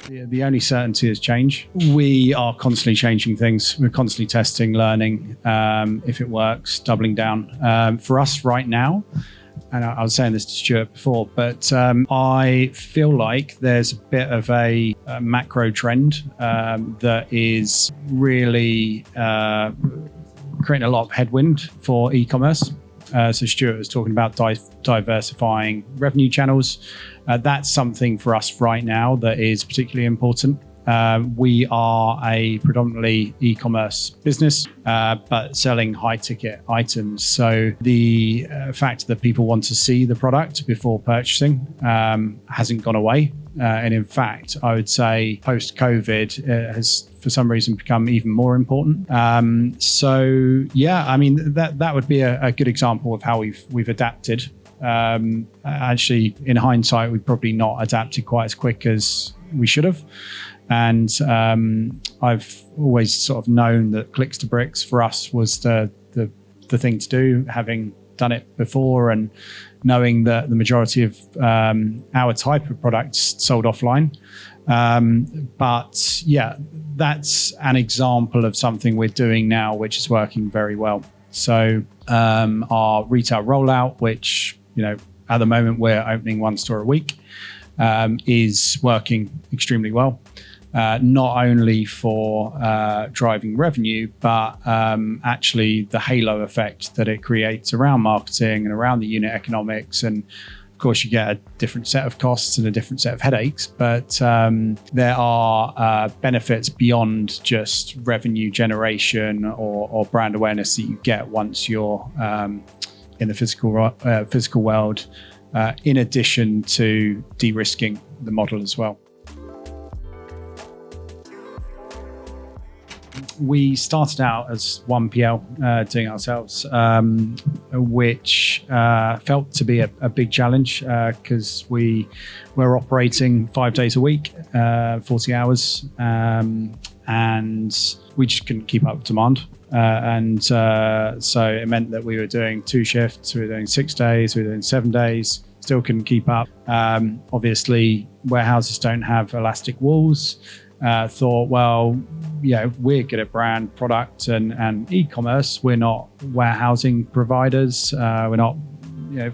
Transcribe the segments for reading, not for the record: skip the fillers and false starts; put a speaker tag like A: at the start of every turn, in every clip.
A: The only certainty is change. We are constantly changing things. We're constantly testing, learning. If it works, doubling down. For us right now, and I was saying this to Stuart before, but I feel like there's a bit of a macro trend that is really creating a lot of headwind for e-commerce. So Stuart was talking about diversifying revenue channels. That's something for us right now that is particularly important. We are a predominantly e-commerce business, but selling high-ticket items. So the fact that people want to see the product before purchasing hasn't gone away. And in fact, I would say post-COVID has, for some reason, become even more important. So yeah, I mean, that would be a good example of how we've adapted. Actually, in hindsight, we probably not adapted quite as quick as we should have. And I've always sort of known that clicks to bricks for us was the thing to do, having done it before and knowing that the majority of our type of products sold offline. But yeah, that's an example of something we're doing now, which is working very well. So our retail rollout, which, at the moment we're opening one store a week, is working extremely well. Not only for driving revenue, but actually the halo effect that it creates around marketing and around the unit economics. And of course, you get a different set of costs and a different set of headaches, but there are benefits beyond just revenue generation or brand awareness that you get once you're in the physical world, in addition to de-risking the model as well. We started out as 1PL doing it ourselves, which felt to be a big challenge because we were operating 5 days a week, 40 hours, and we just couldn't keep up with demand. So it meant that we were doing 2 shifts, we were doing 6 days, we were doing 7 days, still couldn't keep up. Obviously, warehouses don't have elastic walls. Thought, well, we're good at brand, product, and e-commerce. We're not warehousing providers. We're not,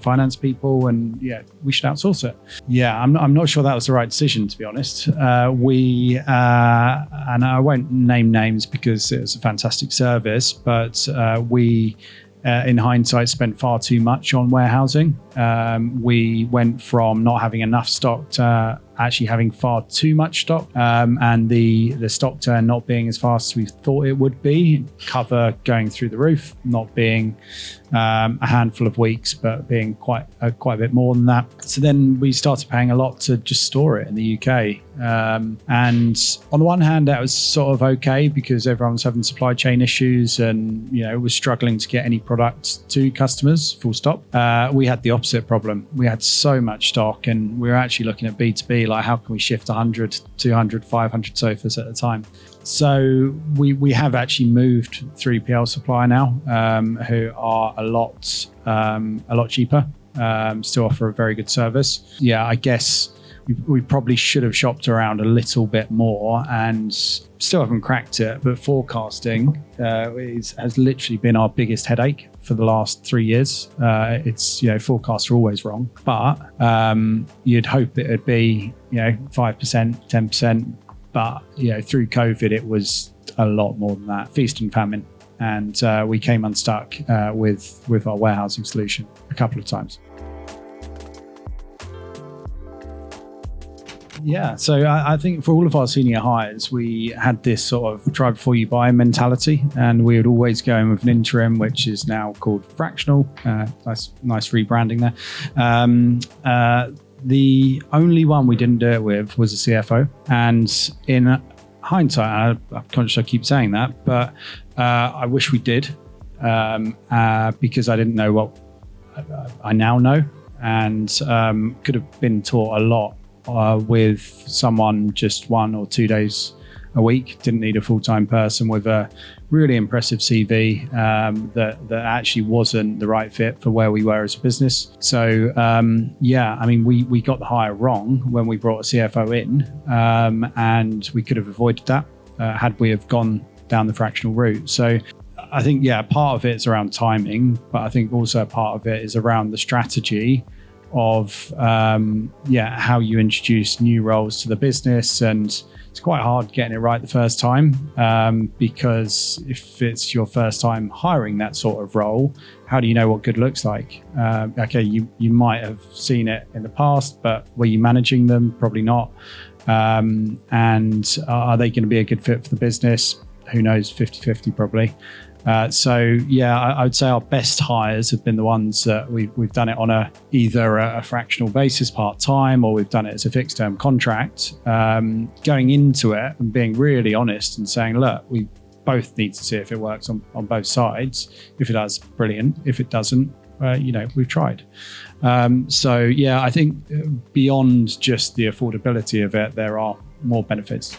A: finance people, and we should outsource it. Yeah, I'm not sure that was the right decision, to be honest. We and I won't name names because it was a fantastic service, but we. In hindsight, spent far too much on warehousing. We went from not having enough stock to actually having far too much stock, and the stock turn not being as fast as we thought it would be. Cover going through the roof, not being a handful of weeks, but being quite a bit more than that. So then we started paying a lot to just store it in the UK. And on the one hand, that was sort of okay because everyone was having supply chain issues and was struggling to get any product to customers, full stop. We had the opposite problem. We had so much stock, and we were actually looking at B2B, like how can we shift 100, 200, 500 sofas at a time. So we have actually moved 3PL supplier now, who are a lot cheaper, still offer a very good service. Yeah, I guess we probably should have shopped around a little bit more and still haven't cracked it, but forecasting has literally been our biggest headache for the last 3 years. It's, forecasts are always wrong, but you'd hope it would be, 5%, 10%, but, through COVID, it was a lot more than that, feast and famine. And we came unstuck with our warehousing solution a couple of times. Yeah, so I think for all of our senior hires, we had this sort of try before you buy mentality, and we would always go in with an interim, which is now called fractional. Nice rebranding there. The only one we didn't do it with was a CFO, and in hindsight, I'm conscious I keep saying that, but I wish we did because I didn't know what I now know, and could have been taught a lot with someone just 1 or 2 days a week. Didn't need a full-time person with a really impressive CV that actually wasn't the right fit for where we were as a business. So we got the hire wrong when we brought a CFO in, and we could have avoided that had we have gone down the fractional route. So I think, part of it is around timing, but I think also a part of it is around the strategy of how you introduce new roles to the business. And it's quite hard getting it right the first time, because if it's your first time hiring that sort of role, how do you know what good looks like? You might have seen it in the past, but were you managing them? Probably not. And are they going to be a good fit for the business? Who knows, 50-50 probably. I would say our best hires have been the ones that we've done it on either a fractional basis, part-time, or we've done it as a fixed-term contract. Going into it and being really honest and saying, look, we both need to see if it works on both sides. If it does, brilliant. If it doesn't, we've tried. I think beyond just the affordability of it, there are more benefits.